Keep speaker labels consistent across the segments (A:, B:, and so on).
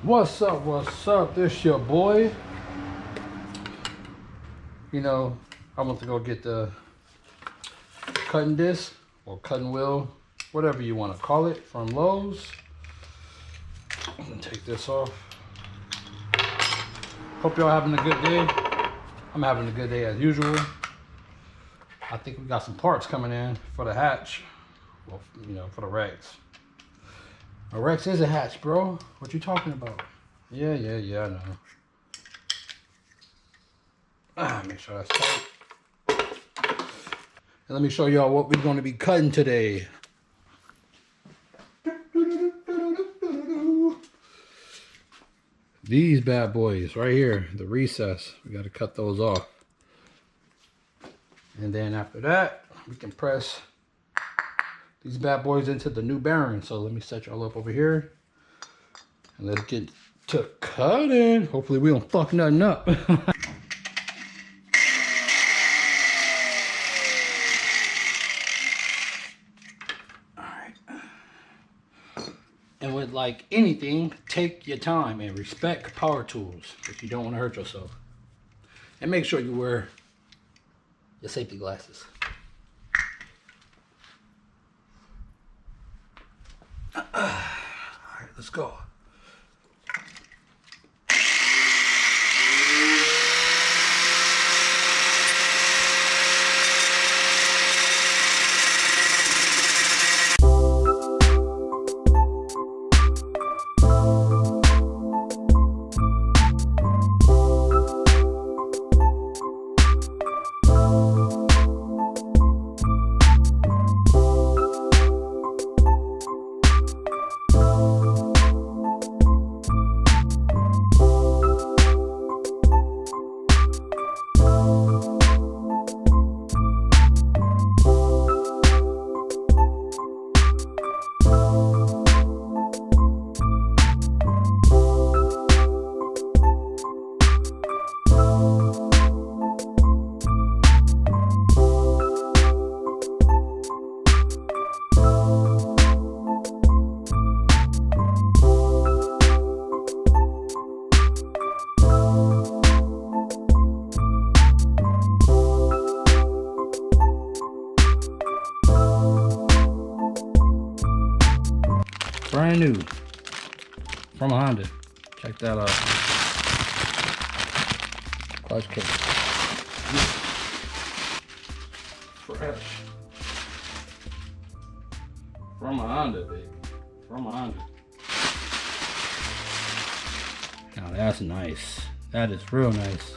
A: What's up? What's up? This your boy. You know, I went to go get the cutting disc or cutting wheel, whatever you want to call it, from Lowe's. I'm gonna take this off. Hope y'all having a good day. I'm having a good day as usual. I think we got some parts coming in for the hatch. Well, you know, for the Rex. A Rex is a hatch, bro. What you talking about? Yeah, I know. Make sure that's tight. And let me show y'all what we're going to be cutting today. These bad boys right here, the recess. We got to cut those off. And then after that, we can press these bad boys into the new bearing. So let me set y'all up over here. And let's get to cutting. Hopefully we don't fuck nothing up. And with like anything, take your time and respect power tools if you don't want to hurt yourself. And make sure you wear your safety glasses. Alright, let's go. Brand new from a Honda. Check that out. Clutch case. Fresh. From a Honda, baby. From a Honda. Now that's nice. That is real nice.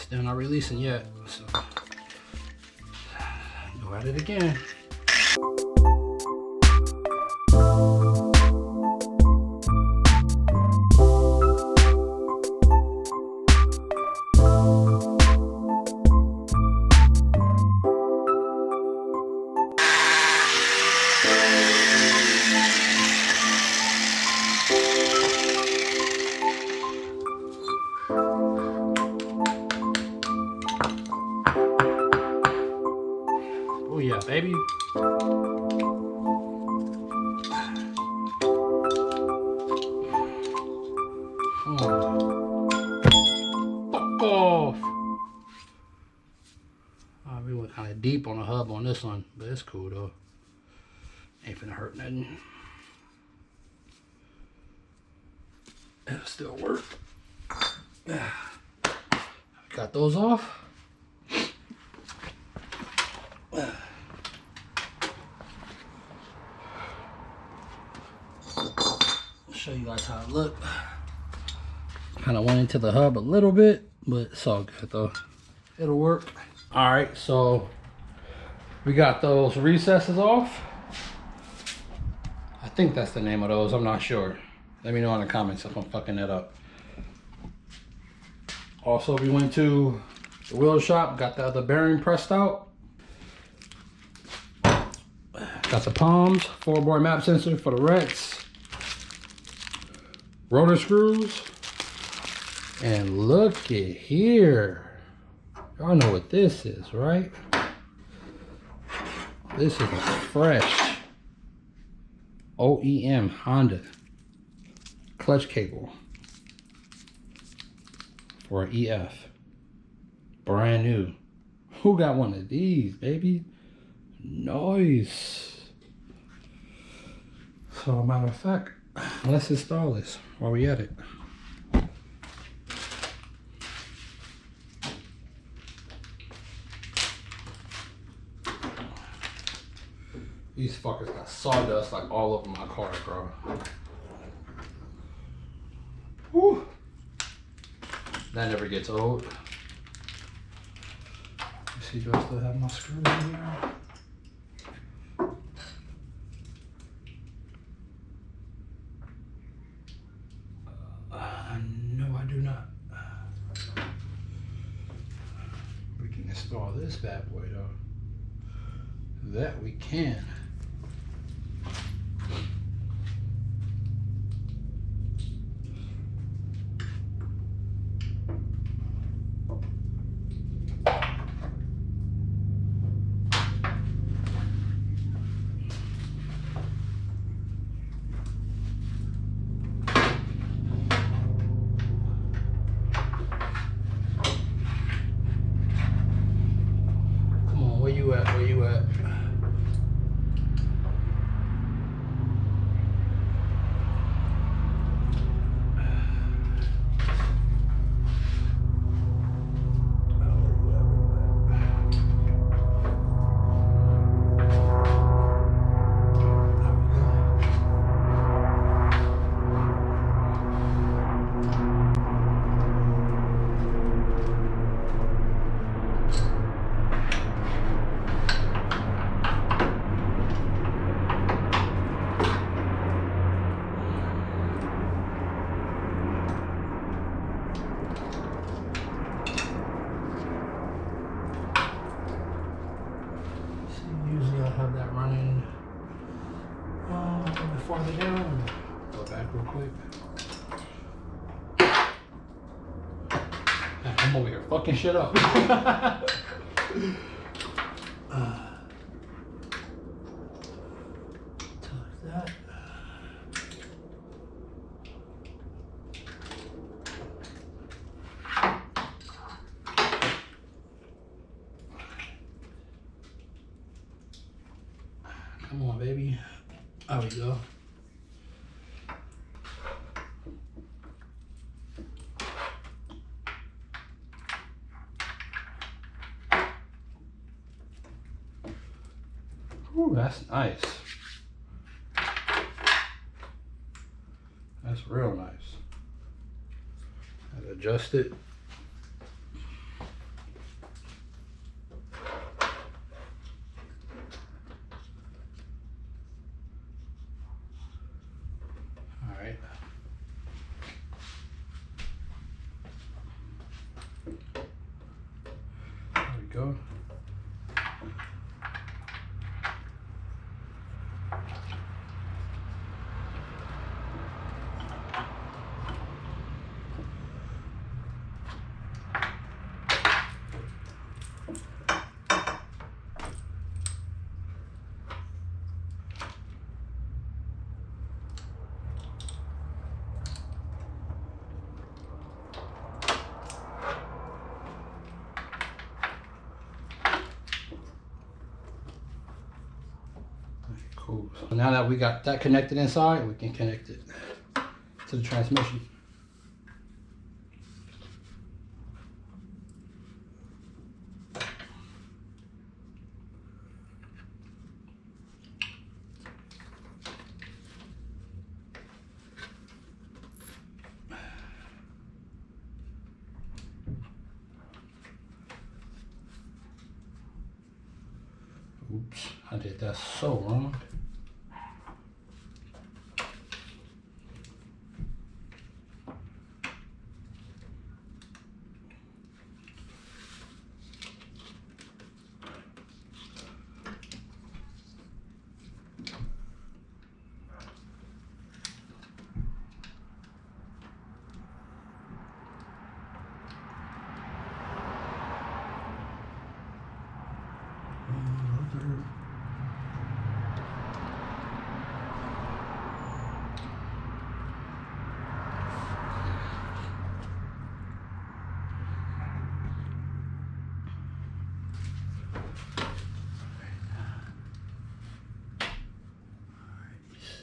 A: Still not releasing yet. So go at it again. Oh yeah, baby. Oh. Fuck off. We went kind of deep on the hub on this one, but it's cool though. Ain't finna hurt nothing. It'll still work. Got those off. Show you guys how it looked. Kind of went into the hub a little bit, but it's all good though. It'll work. All right, so we got those recesses off. I think that's the name of those. I'm not sure. Let me know in the comments if I'm fucking that up. Also, we went to the wheel shop, got the other bearing pressed out. Got the palms, 4-bore map sensor for the Rex. Rotor screws. And look at here. Y'all know what this is, right? This is a fresh OEM Honda clutch cable for an EF. Brand new. Who got one of these, baby? Nice. So, a matter of fact, let's install this while we at it. These fuckers got sawdust like all over my car, bro. Whew. That never gets old. You see, do I still have my screws in here? No, I do not. We can install this bad boy though. That we can. Where you at? Where you at? Have that running a little bit farther down. Go back real quick. Man, I'm over here fucking shit up. Tuck that. Come on, baby. There we go. Ooh, that's nice. That's real nice. I'll adjust it. go. Cool. So now that we got that connected inside, we can connect it to the transmission. Oops, I did that so wrong.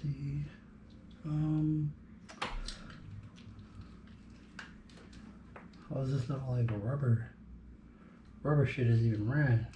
A: See, how does this look like a rubber shit is even ran?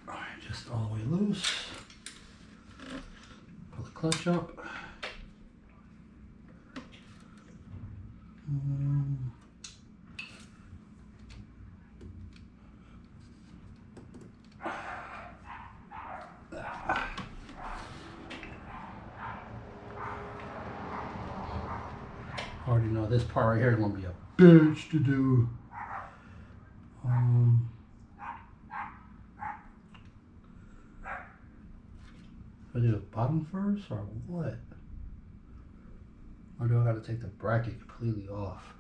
A: All right, just all the way loose. Pull the clutch up. I already know this part right here is gonna be a bitch to do. Do I do the bottom first or what? Or do I gotta take the bracket completely off?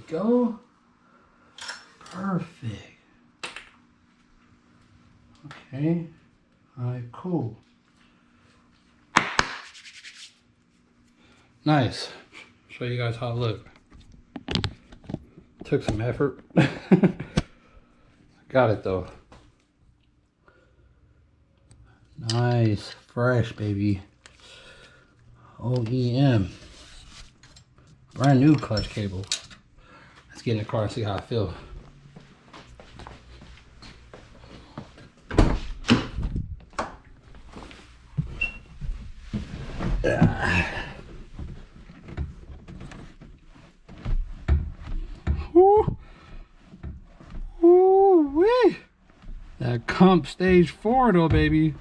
A: Go. Perfect. Okay. All right, cool. Nice. Show you guys how it look. Took some effort. Got it though. Nice, fresh baby. OEM. Brand new clutch cable. Let's get in the car and see how I feel. Woo. Woo-wee. That comp stage 4 though, baby.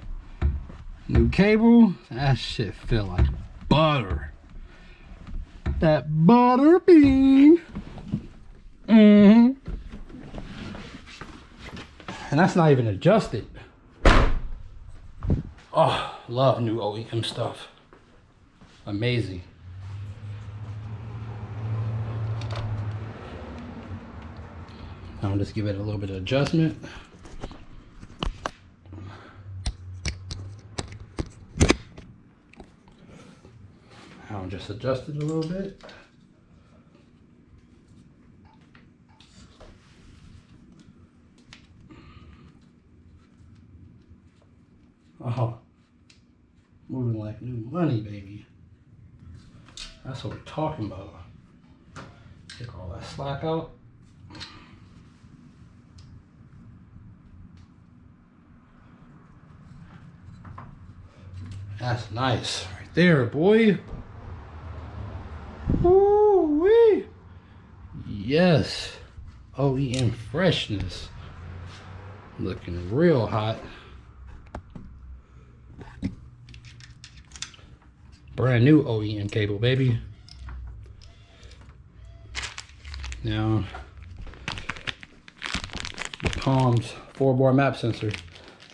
A: New cable. That shit feel like butter. That butter bean. And that's not even adjusted. Oh, love new OEM stuff. Amazing. I'll just give it a little bit of adjustment. gonna just adjust it a little bit. Oh, moving like new money, baby. That's what we're talking about. Take all that slack out. That's nice right there, boy. Woo-wee. Yes. OEM freshness. Looking real hot. Brand new OEM cable, baby. Now, the Palm's 4-bore map sensor.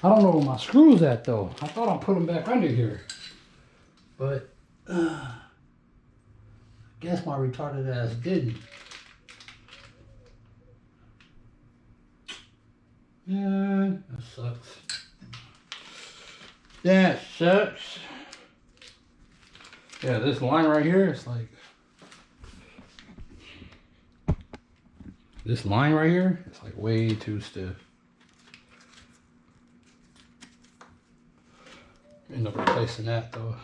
A: I don't know where my screws at though. I thought I put them back under here, but I guess my retarded ass didn't. Yeah, that sucks. That sucks. Yeah, this line right here, it's like, this line right here, it's like way too stiff. End up replacing that though.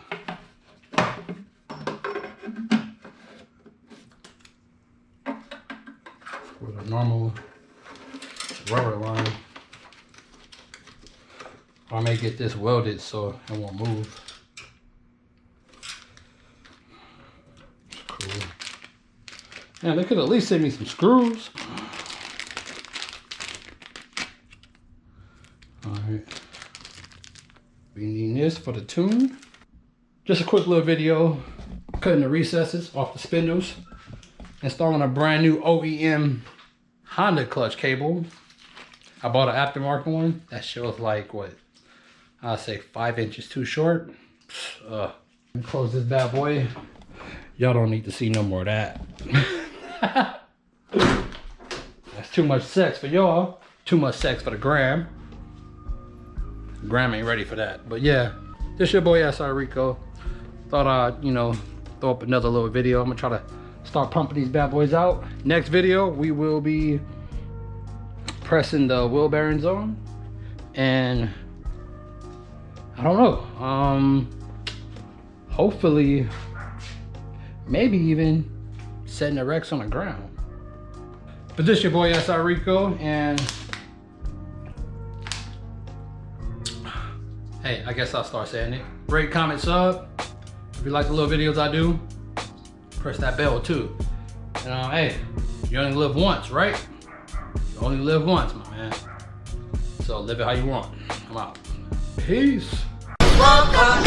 A: With a normal rubber line. I may get this welded so it won't move. Cool. Yeah, they could at least send me some screws. Alright. We need this for the tune. Just a quick little video cutting the recesses off the spindles. Installing a brand new OEM Honda clutch cable. I bought an aftermarket one. That shows like what? I'll say 5 inches too short. Let me close this bad boy. Y'all don't need to see no more of that. That's too much sex for y'all. Too much sex for the gram. Gram ain't ready for that. But yeah, this your boy SR Rico. Thought I'd, you know, throw up another little video. I'm gonna try to start pumping these bad boys out. Next video, we will be pressing the wheel bearings on. And I don't know. Hopefully, maybe even setting the Rex on the ground. But this your boy SR Rico, and hey, I guess I'll start saying it. Rate, comment, sub. If you like the little videos I do, press that bell too. And hey, you only live once, right? You only live once, my man. So live it how you want. I'm out. Peace. Welcome.